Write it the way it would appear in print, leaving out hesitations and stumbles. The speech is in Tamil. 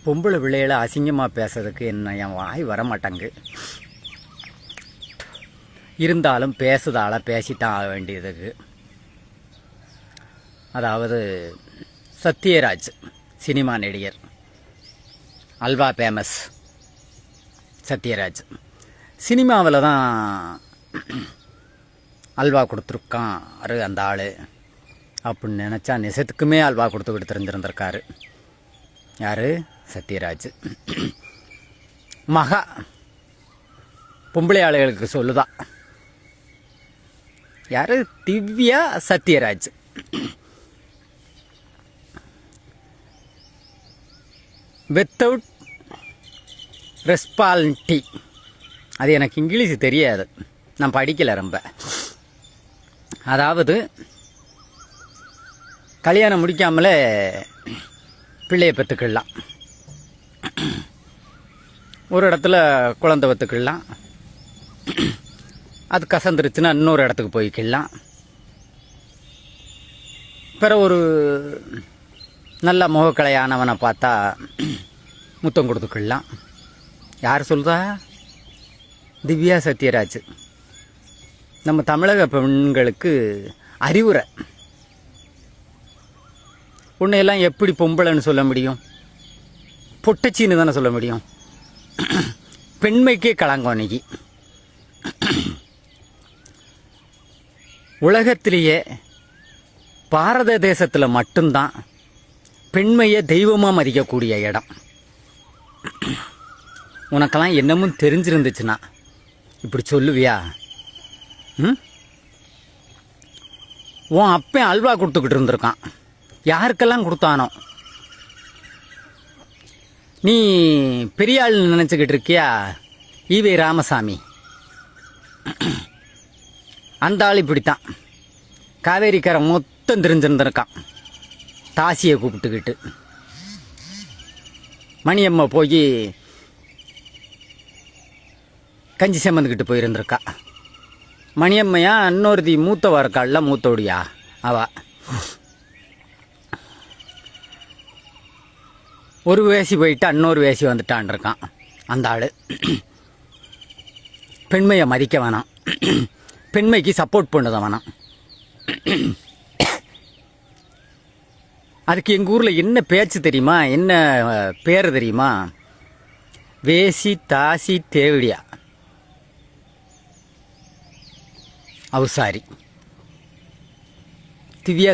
பொம்பளை பிள்ளைகளை அசிங்கமாக பேசுறதுக்கு என் வாய் வரமாட்டாங்க. இருந்தாலும் பேசுதால பேசித்தான் ஆக வேண்டியதுக்கு. அதாவது சத்யராஜ் சினிமா நடிகர், அல்வா ஃபேமஸ் சத்யராஜ் சினிமாவில் தான் அல்வா கொடுத்துருக்கான் அந்த ஆள் அப்படின்னு நினச்சா நிசத்துக்குமே அல்வா கொடுத்துக்கிட்டு தெரிஞ்சிருந்திருக்காரு. யார்? சத்யராஜ். மகா பொம்பளை ஆளுகளுக்கு சொல்லுதான். யார்? திவ்யா சத்யராஜ். Without responsibility. அது எனக்கு இங்கிலீஷ் தெரியாது, நான் படிக்கலை ரொம்ப. அதாவது கல்யாணம் முடிக்காமலே பிள்ளையை பெற்றுக்கலாம், ஒரு இடத்துல குழந்தை பெற்றுக்கலாம், அது கசந்துருச்சுன்னா இன்னொரு இடத்துக்கு போய்க்கலாம். பிற ஒரு நல்ல முகக்கலையானவனை பார்த்தா முத்தம் கொடுத்துக்கலாம். யார் சொல்கிறா? திவ்யா சத்யராஜ். நம்ம தமிழக பெண்களுக்கு அறிவுரை. உன்னையெல்லாம் எப்படி பொம்பளைன்னு சொல்ல முடியும்? பொட்டச்சின்னு தானே சொல்ல முடியும். பெண்மைக்கே களங்கம் அன்னைக்கு. உலகத்திலேயே பாரத தேசத்தில் மட்டும்தான் பெண்மையை தெய்வமாக மதிக்கக்கூடிய இடம். உனக்கெல்லாம் என்னமும் தெரிஞ்சிருந்துச்சுன்னா இப்படி சொல்லுவியா? உன் அப்பன் அல்வா கொடுத்துக்கிட்டு இருந்திருக்கான். யாருக்கெல்லாம் கொடுத்தானோ? நீ பெரிய ஆள் நினச்சிக்கிட்டு இருக்கியா? ஈவே ராமசாமி அந்த ஆள் இப்படித்தான் காவேரிக்கரை மொத்தம் தெரிஞ்சிருந்திருக்கான். தாசியை கூப்பிட்டுக்கிட்டு மணியம்மா போய் கஞ்சி சம்மந்துக்கிட்டு போயிருந்திருக்கா. மணியம்மையா இன்னொருத்தி மூத்தவா இருக்காள்ல, மூத்தோடியா அவ. ஒரு வேசி போயிட்டு இன்னொரு வேசி வந்துட்டான் இருக்கான் அந்த ஆள். பெண்மையை மதிக்க வேணாம், பெண்மைக்கு சப்போர்ட் பண்ணத வேணாம். அதுக்கு எங்கள் ஊரில் என்ன பேச்சு தெரியுமா? என்ன பேர் தெரியுமா? வேசி தாசி தேவடியா அவுசாரி. திவ்யா